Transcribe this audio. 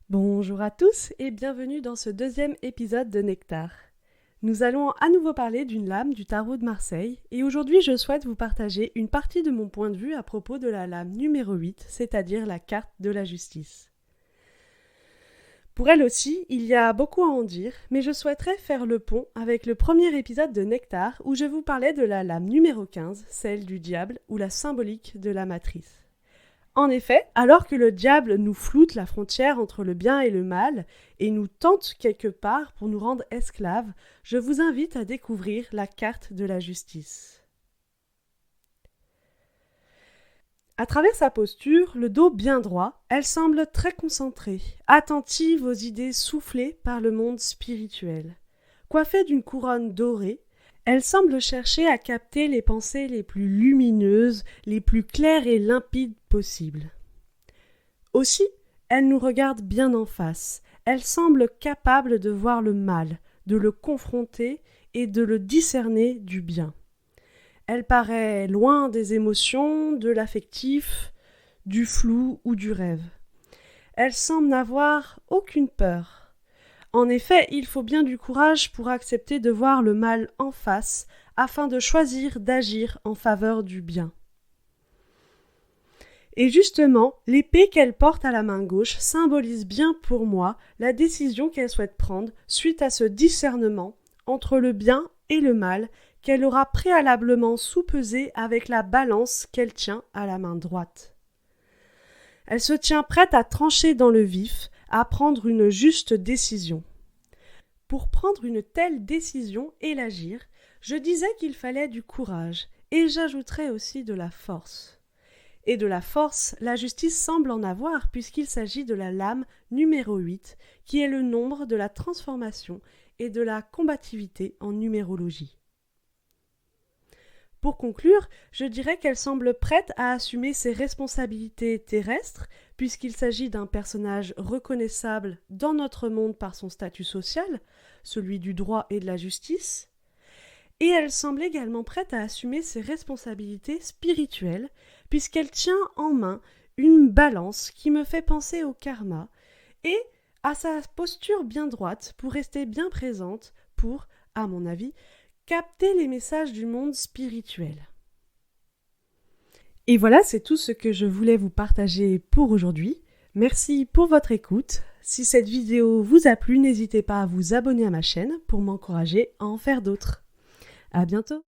Bonjour à tous et bienvenue dans ce deuxième épisode de Nectar. Nous allons à nouveau parler d'une lame du tarot de Marseille et aujourd'hui je souhaite vous partager une partie de mon point de vue à propos de la lame numéro 8, c'est-à-dire la carte de la justice. Pour elle aussi, il y a beaucoup à en dire, mais je souhaiterais faire le pont avec le premier épisode de Nectar où je vous parlais de la lame numéro 15, celle du diable ou la symbolique de la matrice. En effet, alors que le diable nous floute la frontière entre le bien et le mal et nous tente quelque part pour nous rendre esclaves, je vous invite à découvrir la carte de la justice. À travers sa posture, le dos bien droit, elle semble très concentrée, attentive aux idées soufflées par le monde spirituel. Coiffée d'une couronne dorée, elle semble chercher à capter les pensées les plus lumineuses, les plus claires et limpides possibles. Aussi, elle nous regarde bien en face. Elle semble capable de voir le mal, de le confronter et de le discerner du bien. Elle paraît loin des émotions, de l'affectif, du flou ou du rêve. Elle semble n'avoir aucune peur. En effet, il faut bien du courage pour accepter de voir le mal en face, afin de choisir d'agir en faveur du bien. Et justement, l'épée qu'elle porte à la main gauche symbolise bien pour moi la décision qu'elle souhaite prendre suite à ce discernement entre le bien et le mal qu'elle aura préalablement soupesé avec la balance qu'elle tient à la main droite. Elle se tient prête à trancher dans le vif, à prendre une juste décision. Pour prendre une telle décision et l'agir, je disais qu'il fallait du courage, et j'ajouterais aussi de la force. Et de la force, la justice semble en avoir puisqu'il s'agit de la lame numéro 8, qui est le nombre de la transformation et de la combativité en numérologie. Pour conclure, je dirais qu'elle semble prête à assumer ses responsabilités terrestres, puisqu'il s'agit d'un personnage reconnaissable dans notre monde par son statut social, celui du droit et de la justice, et elle semble également prête à assumer ses responsabilités spirituelles, puisqu'elle tient en main une balance qui me fait penser au karma, et à sa posture bien droite pour rester bien présente pour, à mon avis, capter les messages du monde spirituel. Et voilà, c'est tout ce que je voulais vous partager pour aujourd'hui. Merci pour votre écoute. Si cette vidéo vous a plu, n'hésitez pas à vous abonner à ma chaîne pour m'encourager à en faire d'autres. À bientôt!